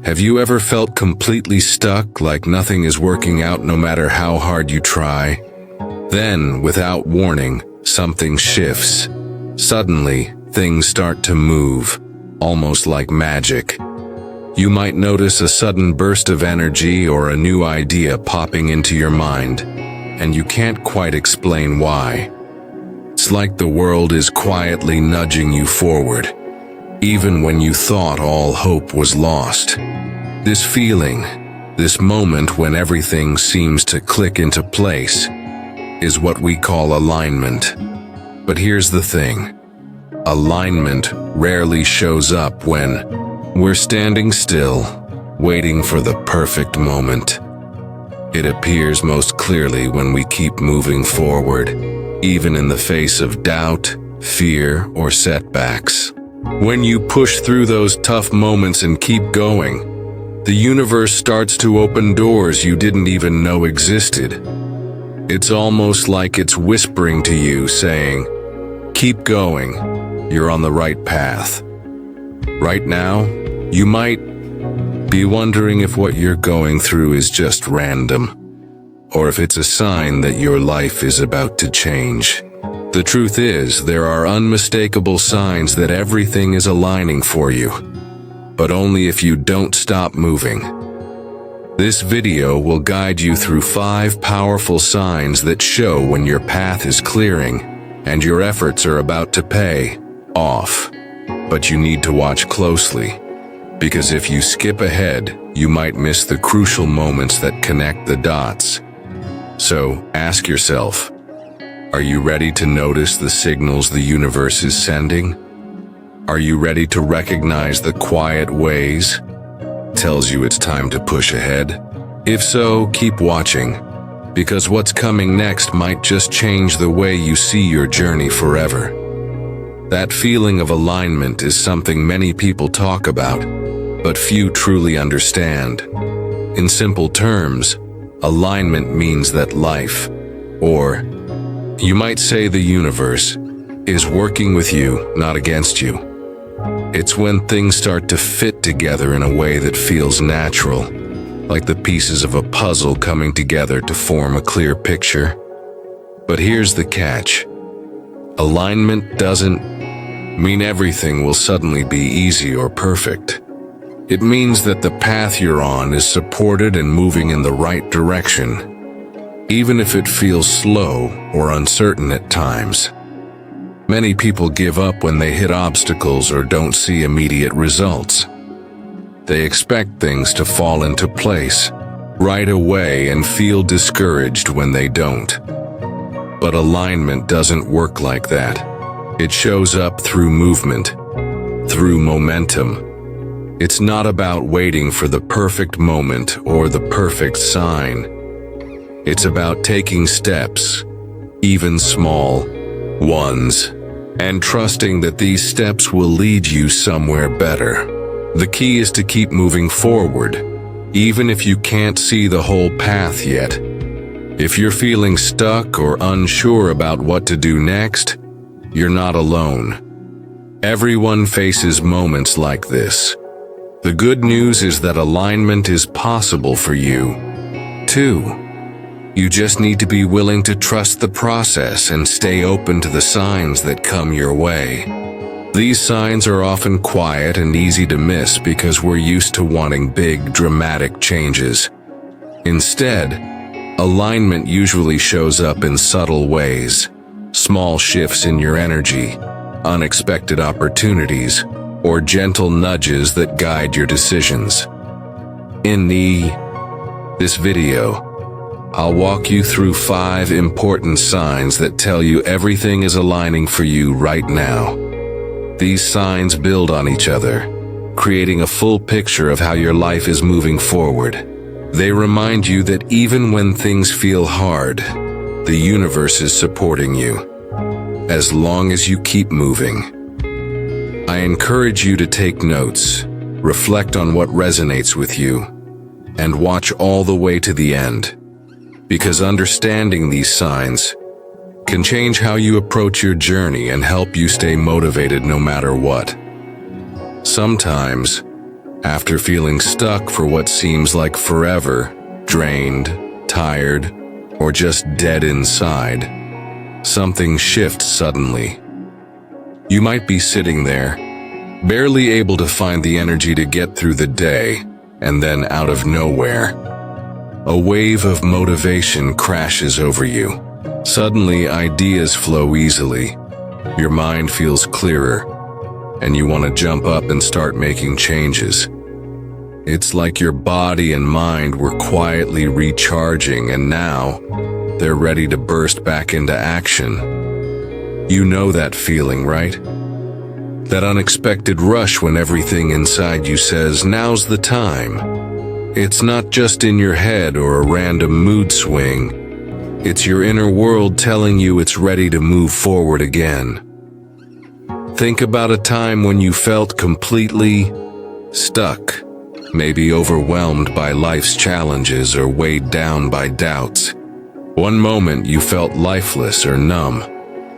Have you ever felt completely stuck, like nothing is working out no matter how hard you try? Then, without warning, something shifts. Suddenly, things start to move, almost like magic. You might notice a sudden burst of energy or a new idea popping into your mind, and you can't quite explain why. It's like the world is quietly nudging you forward, even when you thought all hope was lost. This feeling, this moment when everything seems to click into place, is what we call alignment. But here's the thing. Alignment rarely shows up when we're standing still, waiting for the perfect moment. It appears most clearly when we keep moving forward, even in the face of doubt, fear, or setbacks. When you push through those tough moments and keep going, the universe starts to open doors you didn't even know existed. It's almost like it's whispering to you, saying, "Keep going, you're on the right path." Right now, you might be wondering if what you're going through is just random, or if it's a sign that your life is about to change. The truth is, there are unmistakable signs that everything is aligning for you, but only if you don't stop moving. This video will guide you through 5 powerful signs that show when your path is clearing and your efforts are about to pay off. But you need to watch closely, because if you skip ahead, you might miss the crucial moments that connect the dots. So ask yourself, are you ready to notice the signals the universe is sending? Are you ready to recognize the quiet ways tells you it's time to push ahead? If so, keep watching, because what's coming next might just change the way you see your journey forever. That feeling of alignment is something many people talk about, but few truly understand. In simple terms, alignment means that life, or you might say the universe, is working with you, not against you. It's when things start to fit together in a way that feels natural, like the pieces of a puzzle coming together to form a clear picture. But here's the catch. Alignment doesn't mean everything will suddenly be easy or perfect. It means that the path you're on is supported and moving in the right direction, even if it feels slow or uncertain at times. Many people give up when they hit obstacles or don't see immediate results. They expect things to fall into place right away and feel discouraged when they don't. But alignment doesn't work like that. It shows up through movement, through momentum. It's not about waiting for the perfect moment or the perfect sign. It's about taking steps, even small ones, and trusting that these steps will lead you somewhere better. The key is to keep moving forward, even if you can't see the whole path yet. If you're feeling stuck or unsure about what to do next, you're not alone. Everyone faces moments like this. The good news is that alignment is possible for you, too. You just need to be willing to trust the process and stay open to the signs that come your way. These signs are often quiet and easy to miss because we're used to wanting big, dramatic changes. Instead, alignment usually shows up in subtle ways. Small shifts in your energy, unexpected opportunities, or gentle nudges that guide your decisions. In this video, I'll walk you through 5 important signs that tell you everything is aligning for you right now. These signs build on each other, creating a full picture of how your life is moving forward. They remind you that even when things feel hard, the universe is supporting you, as long as you keep moving. I encourage you to take notes, reflect on what resonates with you, and watch all the way to the end. Because understanding these signs can change how you approach your journey and help you stay motivated no matter what. Sometimes, after feeling stuck for what seems like forever, drained, tired, or just dead inside, something shifts suddenly. You might be sitting there, barely able to find the energy to get through the day, and then out of nowhere, a wave of motivation crashes over you. Suddenly, ideas flow easily, your mind feels clearer, and you want to jump up and start making changes. It's like your body and mind were quietly recharging, and now they're ready to burst back into action. You know that feeling, right? That unexpected rush when everything inside you says, now's the time. It's not just in your head or a random mood swing. It's your inner world telling you it's ready to move forward again. Think about a time when you felt completely stuck, maybe overwhelmed by life's challenges or weighed down by doubts. One moment you felt lifeless or numb,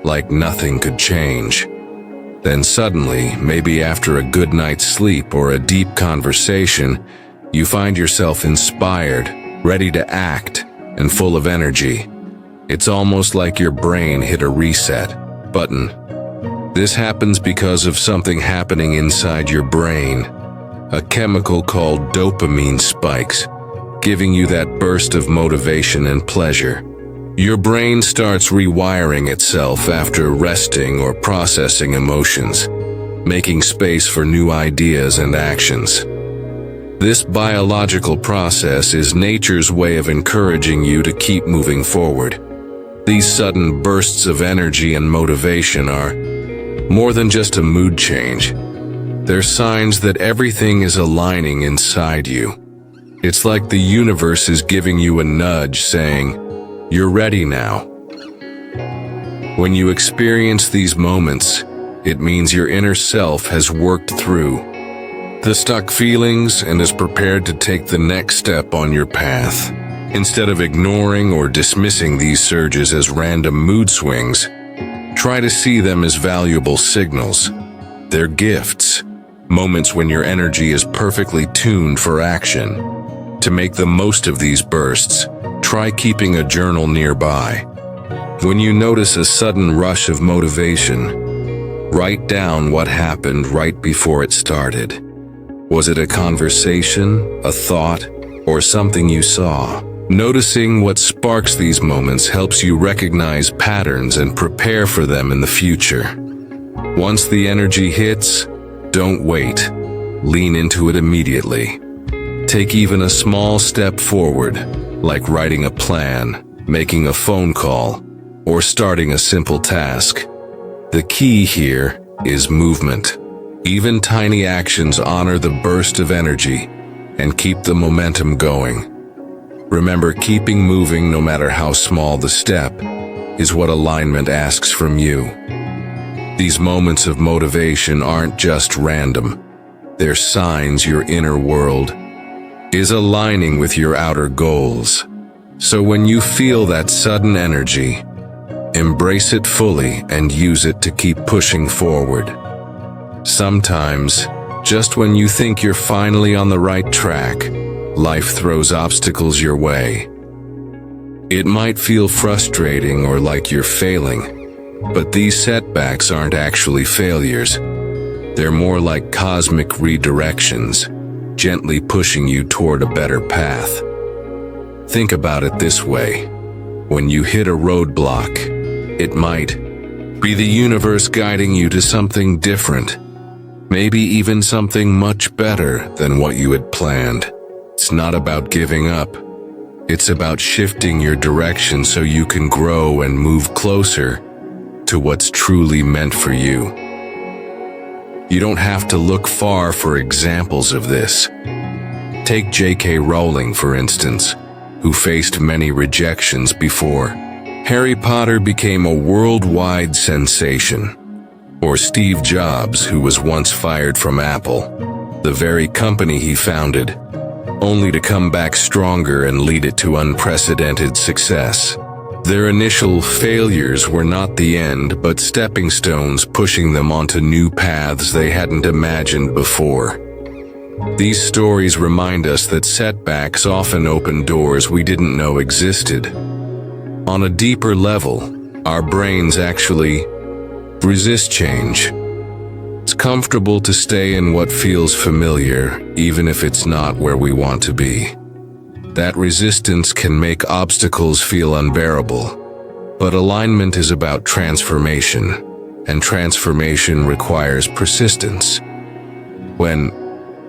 like nothing could change. Then suddenly, maybe after a good night's sleep or a deep conversation, you find yourself inspired, ready to act, and full of energy. It's almost like your brain hit a reset button. This happens because of something happening inside your brain. A chemical called dopamine spikes, giving you that burst of motivation and pleasure. Your brain starts rewiring itself after resting or processing emotions, making space for new ideas and actions. This biological process is nature's way of encouraging you to keep moving forward. These sudden bursts of energy and motivation are more than just a mood change. They're signs that everything is aligning inside you. It's like the universe is giving you a nudge saying, you're ready now. When you experience these moments, it means your inner self has worked through the stuck feelings and is prepared to take the next step on your path. Instead of ignoring or dismissing these surges as random mood swings, try to see them as valuable signals. They're gifts, moments when your energy is perfectly tuned for action. To make the most of these bursts, try keeping a journal nearby. When you notice a sudden rush of motivation, write down what happened right before it started. Was it a conversation, a thought, or something you saw? Noticing what sparks these moments helps you recognize patterns and prepare for them in the future. Once the energy hits, don't wait. Lean into it immediately. Take even a small step forward, like writing a plan, making a phone call, or starting a simple task. The key here is movement. Even tiny actions honor the burst of energy and keep the momentum going. Remember, keeping moving no matter how small the step is what alignment asks from you. These moments of motivation aren't just random. They're signs your inner world is aligning with your outer goals. So when you feel that sudden energy, embrace it fully and use it to keep pushing forward. Sometimes, just when you think you're finally on the right track, life throws obstacles your way. It might feel frustrating or like you're failing, but these setbacks aren't actually failures. They're more like cosmic redirections, gently pushing you toward a better path. Think about it this way. When you hit a roadblock, it might be the universe guiding you to something different, maybe even something much better than what you had planned. It's not about giving up. It's about shifting your direction so you can grow and move closer to what's truly meant for you. You don't have to look far for examples of this. Take J.K. Rowling, for instance, who faced many rejections before Harry Potter became a worldwide sensation. Or Steve Jobs, who was once fired from Apple, the very company he founded, only to come back stronger and lead it to unprecedented success. Their initial failures were not the end, but stepping stones pushing them onto new paths they hadn't imagined before. These stories remind us that setbacks often open doors we didn't know existed. On a deeper level, our brains actually resist change. It's comfortable to stay in what feels familiar, even if it's not where we want to be. That resistance can make obstacles feel unbearable. But alignment is about transformation, and transformation requires persistence. When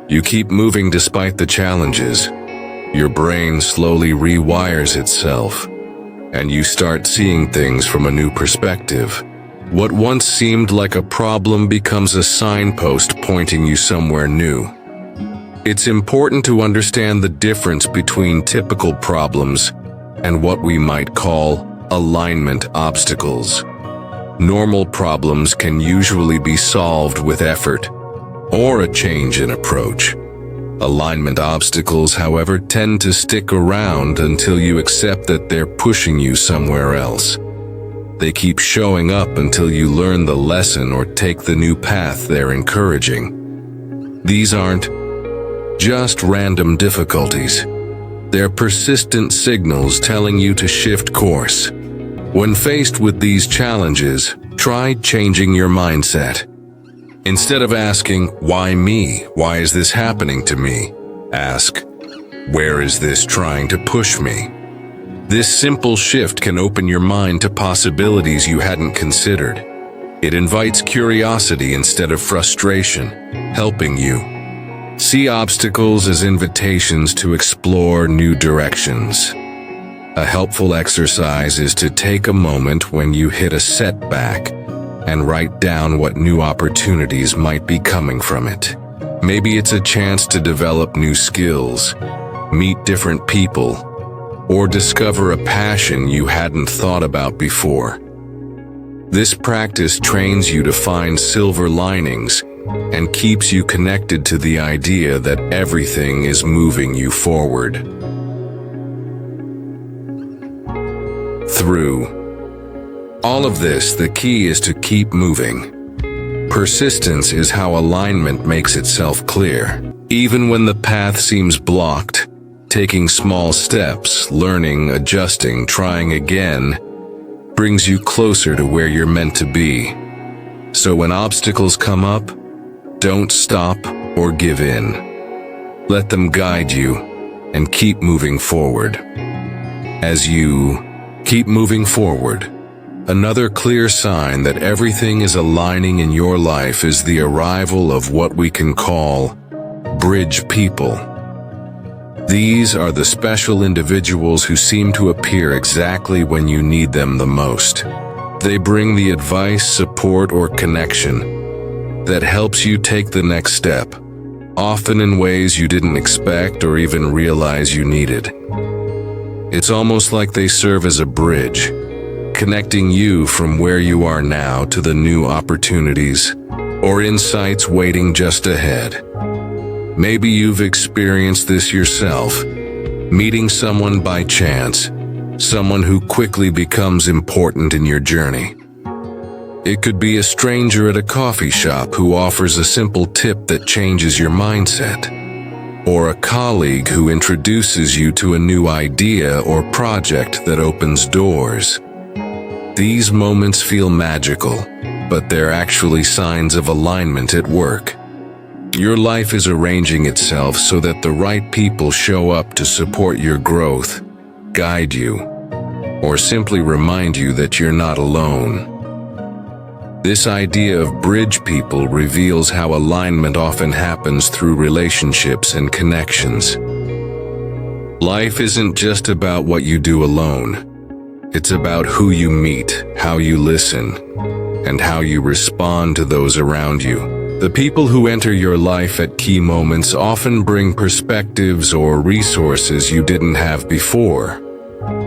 you keep moving despite the challenges, your brain slowly rewires itself, and you start seeing things from a new perspective. What once seemed like a problem becomes a signpost pointing you somewhere new. It's important to understand the difference between typical problems and what we might call alignment obstacles. Normal problems can usually be solved with effort or a change in approach. Alignment obstacles, however, tend to stick around until you accept that they're pushing you somewhere else. They keep showing up until you learn the lesson or take the new path they're encouraging. These aren't just random difficulties. They're persistent signals telling you to shift course. When faced with these challenges, try changing your mindset. Instead of asking, "Why me? Why is this happening to me?" ask, "Where is this trying to push me?" This simple shift can open your mind to possibilities you hadn't considered. It invites curiosity instead of frustration, helping you see obstacles as invitations to explore new directions. A helpful exercise is to take a moment when you hit a setback and write down what new opportunities might be coming from it. Maybe it's a chance to develop new skills, meet different people, or discover a passion you hadn't thought about before. This practice trains you to find silver linings and keeps you connected to the idea that everything is moving you forward. Through all of this, the key is to keep moving. Persistence is how alignment makes itself clear. Even when the path seems blocked, taking small steps, learning, adjusting, trying again, brings you closer to where you're meant to be. So when obstacles come up, don't stop or give in. Let them guide you and keep moving forward. As you keep moving forward, another clear sign that everything is aligning in your life is the arrival of what we can call bridge people. These are the special individuals who seem to appear exactly when you need them the most. They bring the advice, support, or connection that helps you take the next step, often in ways you didn't expect or even realize you needed. It's almost like they serve as a bridge, connecting you from where you are now to the new opportunities or insights waiting just ahead. Maybe you've experienced this yourself, meeting someone by chance, someone who quickly becomes important in your journey. It could be a stranger at a coffee shop who offers a simple tip that changes your mindset, or a colleague who introduces you to a new idea or project that opens doors. These moments feel magical, but they're actually signs of alignment at work. Your life is arranging itself so that the right people show up to support your growth, guide you, or simply remind you that you're not alone. This idea of bridge people reveals how alignment often happens through relationships and connections. Life isn't just about what you do alone. It's about who you meet, how you listen, and how you respond to those around you. The people who enter your life at key moments often bring perspectives or resources you didn't have before,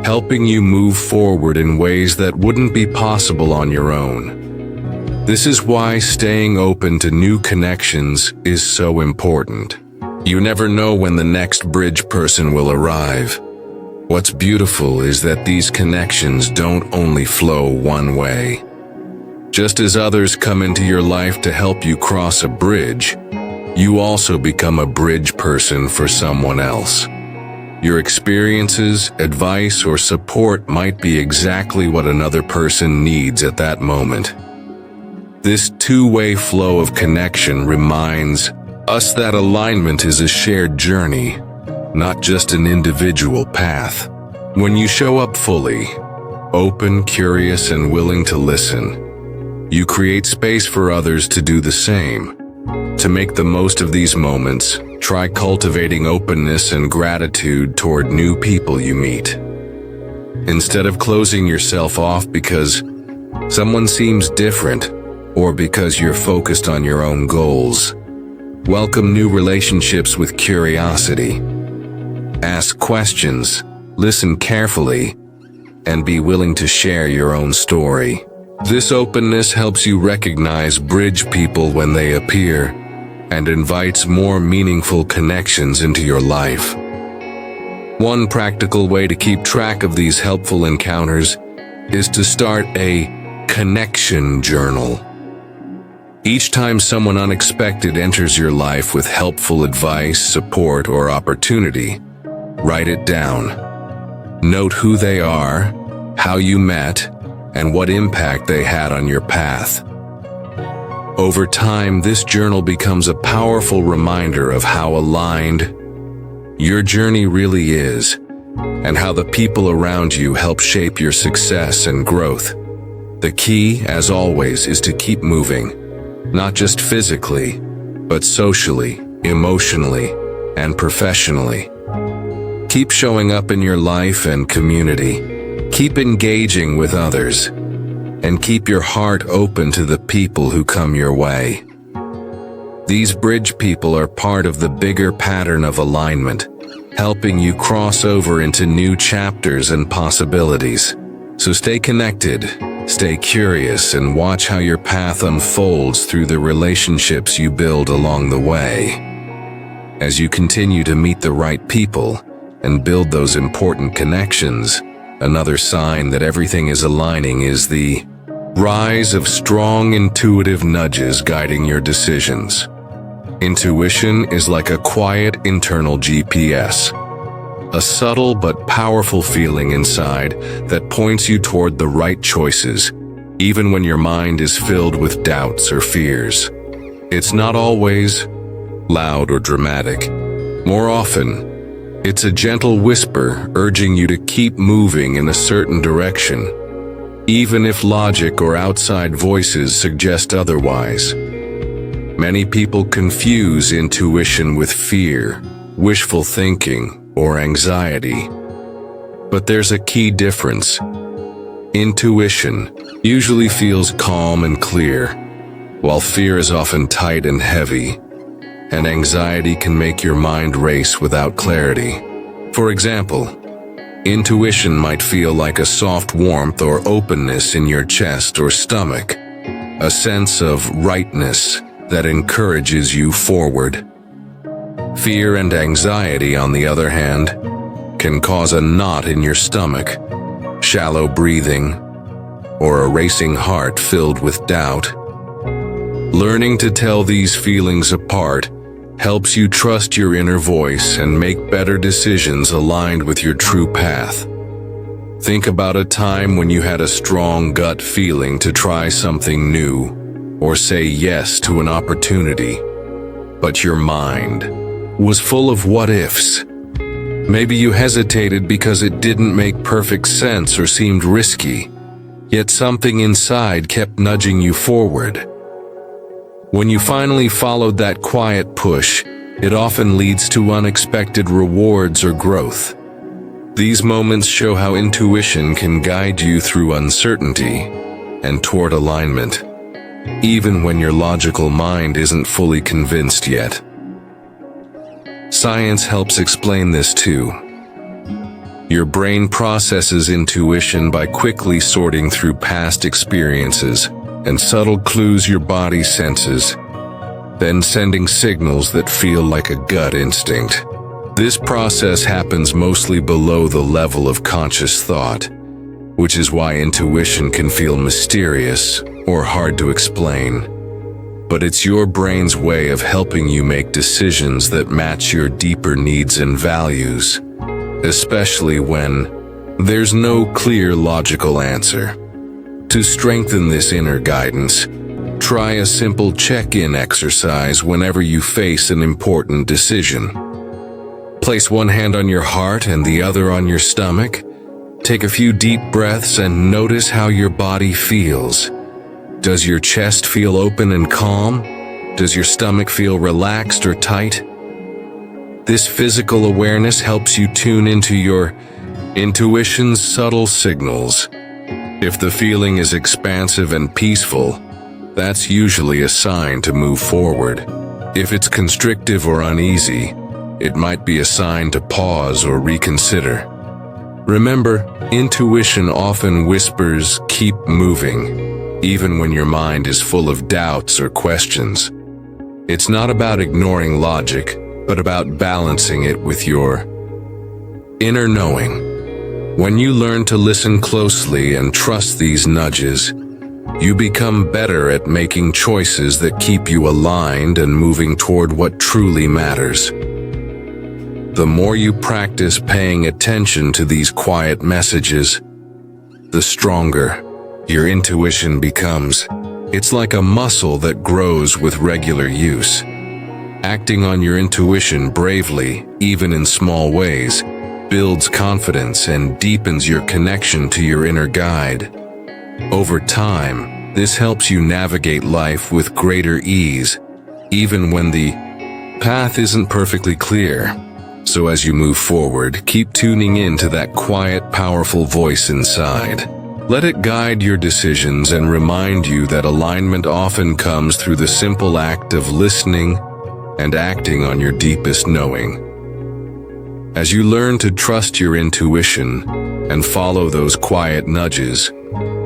helping you move forward in ways that wouldn't be possible on your own. This is why staying open to new connections is so important. You never know when the next bridge person will arrive. What's beautiful is that these connections don't only flow one way. Just as others come into your life to help you cross a bridge, you also become a bridge person for someone else. Your experiences, advice, or support might be exactly what another person needs at that moment. This two-way flow of connection reminds us that alignment is a shared journey, not just an individual path. When you show up fully, open, curious, and willing to listen, you create space for others to do the same. To make the most of these moments, try cultivating openness and gratitude toward new people you meet. Instead of closing yourself off because someone seems different or because you're focused on your own goals, welcome new relationships with curiosity. Ask questions, listen carefully, and be willing to share your own story. This openness helps you recognize bridge people when they appear and invites more meaningful connections into your life. One practical way to keep track of these helpful encounters is to start a connection journal. Each time someone unexpected enters your life with helpful advice, support, or opportunity, write it down. Note who they are, how you met, and what impact they had on your path. Over time, this journal becomes a powerful reminder of how aligned your journey really is, and how the people around you help shape your success and growth. The key, as always, is to keep moving, not just physically, but socially, emotionally, and professionally. Keep showing up in your life and community. Keep engaging with others, and keep your heart open to the people who come your way. These bridge people are part of the bigger pattern of alignment, helping you cross over into new chapters and possibilities. So stay connected, stay curious, and watch how your path unfolds through the relationships you build along the way. As you continue to meet the right people and build those important connections, another sign that everything is aligning is the rise of strong intuitive nudges guiding your decisions. Intuition is like a quiet internal GPS, a subtle but powerful feeling inside that points you toward the right choices, even when your mind is filled with doubts or fears. It's not always loud or dramatic. More often, it's a gentle whisper urging you to keep moving in a certain direction, even if logic or outside voices suggest otherwise. Many people confuse intuition with fear, wishful thinking, or anxiety. But there's a key difference. Intuition usually feels calm and clear, while fear is often tight and heavy, and anxiety can make your mind race without clarity. For example, intuition might feel like a soft warmth or openness in your chest or stomach, a sense of rightness that encourages you forward. Fear and anxiety, on the other hand, can cause a knot in your stomach, shallow breathing, or a racing heart filled with doubt. Learning to tell these feelings apart helps you trust your inner voice and make better decisions aligned with your true path. Think about a time when you had a strong gut feeling to try something new or say yes to an opportunity, but your mind was full of what-ifs. Maybe you hesitated because it didn't make perfect sense or seemed risky, yet something inside kept nudging you forward. When you finally followed that quiet push, it often leads to unexpected rewards or growth. These moments show how intuition can guide you through uncertainty and toward alignment, even when your logical mind isn't fully convinced yet. Science helps explain this too. Your brain processes intuition by quickly sorting through past experiences and subtle clues your body senses, then sending signals that feel like a gut instinct. This process happens mostly below the level of conscious thought, which is why intuition can feel mysterious or hard to explain. But it's your brain's way of helping you make decisions that match your deeper needs and values, especially when there's no clear logical answer. To strengthen this inner guidance, try a simple check-in exercise whenever you face an important decision. Place one hand on your heart and the other on your stomach. Take a few deep breaths and notice how your body feels. Does your chest feel open and calm? Does your stomach feel relaxed or tight? This physical awareness helps you tune into your intuition's subtle signals. If the feeling is expansive and peaceful, that's usually a sign to move forward. If it's constrictive or uneasy, it might be a sign to pause or reconsider. Remember, intuition often whispers, "Keep moving," even when your mind is full of doubts or questions. It's not about ignoring logic, but about balancing it with your inner knowing. When you learn to listen closely and trust these nudges, you become better at making choices that keep you aligned and moving toward what truly matters. The more you practice paying attention to these quiet messages, the stronger your intuition becomes. It's like a muscle that grows with regular use. Acting on your intuition bravely, even in small ways, builds confidence and deepens your connection to your inner guide. Over time, this helps you navigate life with greater ease, even when the path isn't perfectly clear. So as you move forward, keep tuning in to that quiet, powerful voice inside. Let it guide your decisions and remind you that alignment often comes through the simple act of listening and acting on your deepest knowing. As you learn to trust your intuition and follow those quiet nudges,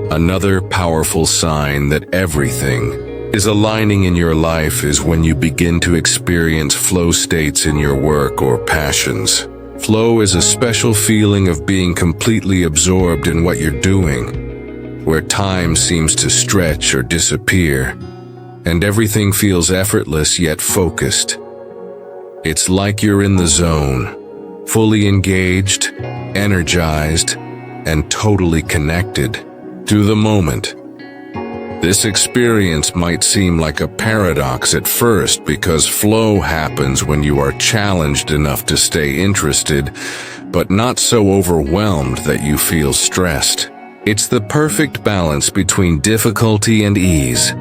another powerful sign that everything is aligning in your life is when you begin to experience flow states in your work or passions. Flow is a special feeling of being completely absorbed in what you're doing, where time seems to stretch or disappear, and everything feels effortless yet focused. It's like you're in the zone, fully engaged, energized, and totally connected to the moment. This experience might seem like a paradox at first because flow happens when you are challenged enough to stay interested, but not so overwhelmed that you feel stressed. It's the perfect balance between difficulty and ease.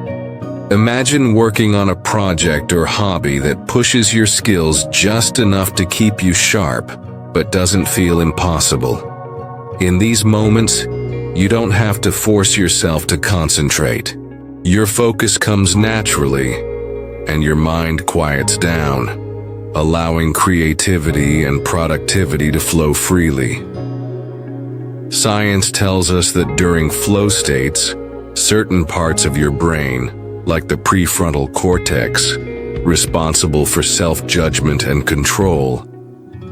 Imagine working on a project or hobby that pushes your skills just enough to keep you sharp, but doesn't feel impossible. In these moments, you don't have to force yourself to concentrate. Your focus comes naturally, and your mind quiets down, allowing creativity and productivity to flow freely. Science tells us that during flow states, certain parts of your brain, like the prefrontal cortex, responsible for self-judgment and control,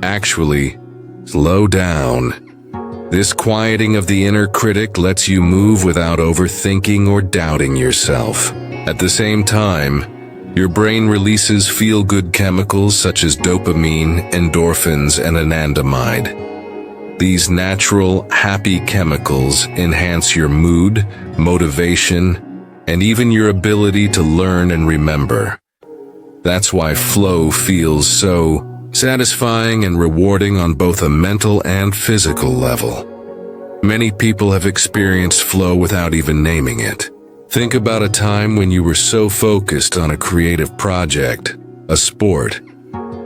actually slow down. This quieting of the inner critic lets you move without overthinking or doubting yourself. At the same time, your brain releases feel-good chemicals such as dopamine, endorphins, and anandamide. These natural, happy chemicals enhance your mood, motivation, and even your ability to learn and remember. That's why flow feels so satisfying and rewarding on both a mental and physical level. Many people have experienced flow without even naming it. Think about a time when you were so focused on a creative project, a sport,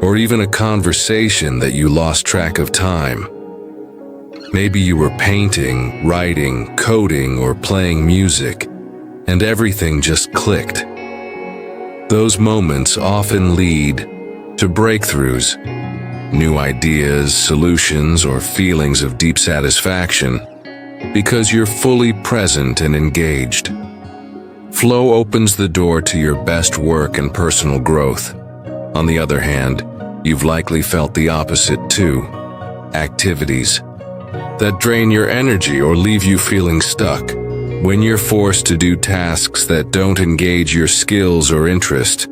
or even a conversation that you lost track of time. Maybe you were painting, writing, coding, or playing music, and everything just clicked. Those moments often lead to breakthroughs, new ideas, solutions, or feelings of deep satisfaction, because you're fully present and engaged. Flow opens the door to your best work and personal growth. On the other hand, You've likely felt the opposite too. Activities that drain your energy or leave you feeling stuck. When you're forced to do tasks that don't engage your skills or interest,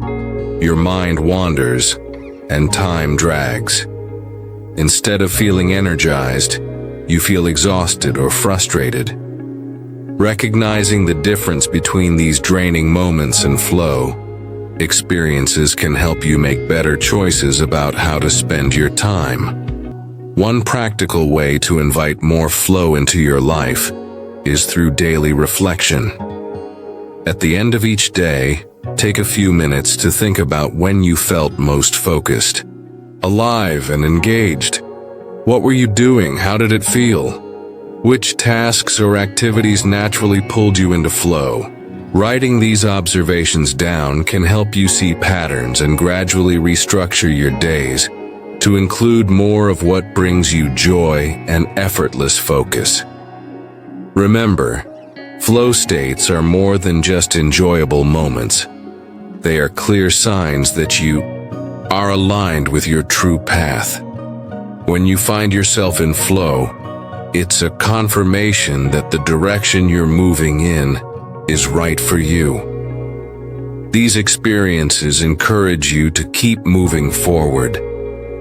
your mind wanders and time drags. Instead of feeling energized, you feel exhausted or frustrated. Recognizing the difference between these draining moments and flow experiences can help you make better choices about how to spend your time. One practical way to invite more flow into your life is through daily reflection. At the end of each day, take a few minutes to think about when you felt most focused, alive and engaged. What were you doing? How did it feel? Which tasks or activities naturally pulled you into flow? Writing these observations down can help you see patterns and gradually restructure your days to include more of what brings you joy and effortless focus. Remember, flow states are more than just enjoyable moments. They are clear signs that you are aligned with your true path. When you find yourself in flow, it's a confirmation that the direction you're moving in is right for you. These experiences encourage you to keep moving forward,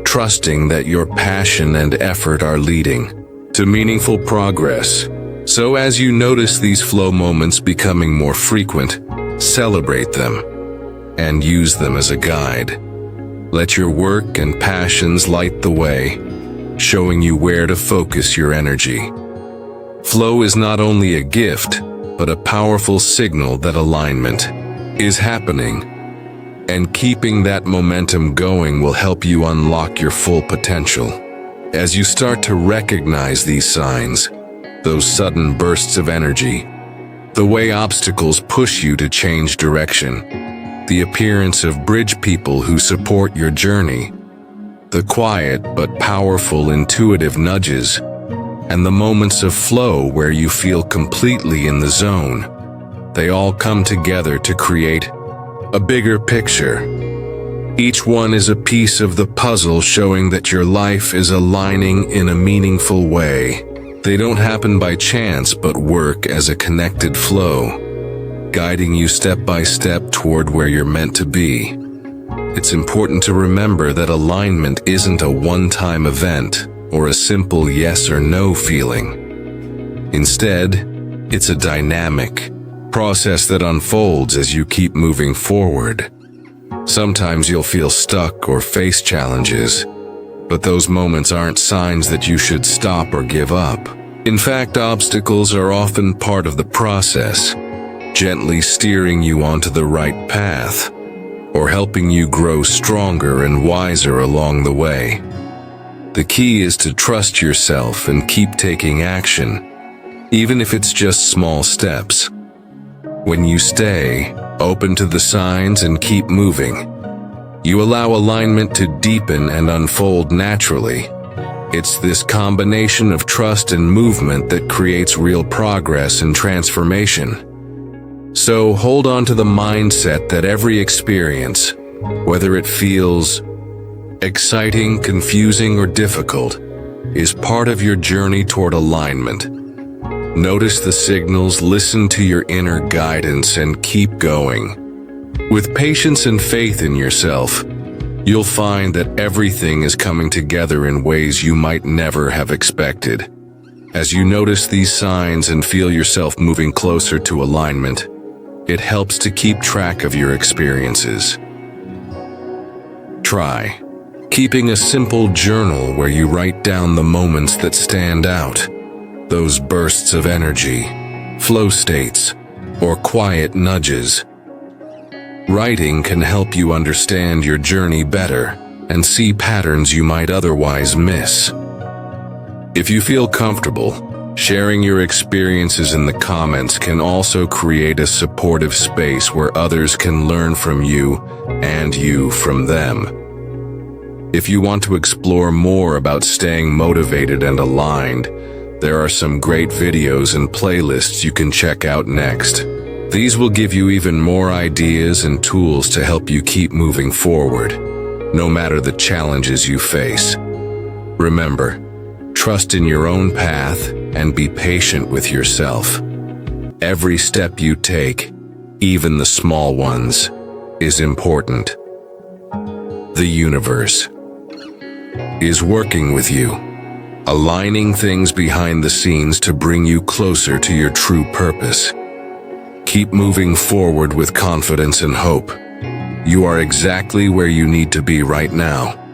trusting that your passion and effort are leading to meaningful progress. So as you notice these flow moments becoming more frequent, celebrate them and use them as a guide. Let your work and passions light the way, showing you where to focus your energy. Flow is not only a gift, but a powerful signal that alignment is happening. And keeping that momentum going will help you unlock your full potential. As you start to recognize these signs, those sudden bursts of energy, the way obstacles push you to change direction, the appearance of bridge people who support your journey, the quiet but powerful intuitive nudges, and the moments of flow where you feel completely in the zone, they all come together to create a bigger picture. Each one is a piece of the puzzle showing that your life is aligning in a meaningful way. They don't happen by chance but work as a connected flow, guiding you step by step toward where you're meant to be. It's important to remember that alignment isn't a one-time event or a simple yes or no feeling. Instead, it's a dynamic process that unfolds as you keep moving forward. Sometimes you'll feel stuck or face challenges, but those moments aren't signs that you should stop or give up. In fact, obstacles are often part of the process, gently steering you onto the right path, or helping you grow stronger and wiser along the way. The key is to trust yourself and keep taking action, even if it's just small steps. When you stay open to the signs and keep moving, you allow alignment to deepen and unfold naturally. It's this combination of trust and movement that creates real progress and transformation. So hold on to the mindset that every experience, whether it feels exciting, confusing, or difficult, is part of your journey toward alignment. Notice the signals, listen to your inner guidance, and keep going. With patience and faith in yourself, you'll find that everything is coming together in ways you might never have expected. As you notice these signs and feel yourself moving closer to alignment, it helps to keep track of your experiences. Try keeping a simple journal where you write down the moments that stand out. Those bursts of energy, flow states, or quiet nudges. Writing can help you understand your journey better and see patterns you might otherwise miss. If you feel comfortable, sharing your experiences in the comments can also create a supportive space where others can learn from you and you from them. If you want to explore more about staying motivated and aligned, there are some great videos and playlists you can check out next. These will give you even more ideas and tools to help you keep moving forward. no matter the challenges you face. Remember, trust in your own path and be patient with yourself. Every step you take, even the small ones, is important. The universe is working with you, aligning things behind the scenes to bring you closer to your true purpose. Keep moving forward with confidence and hope. You are exactly where you need to be right now.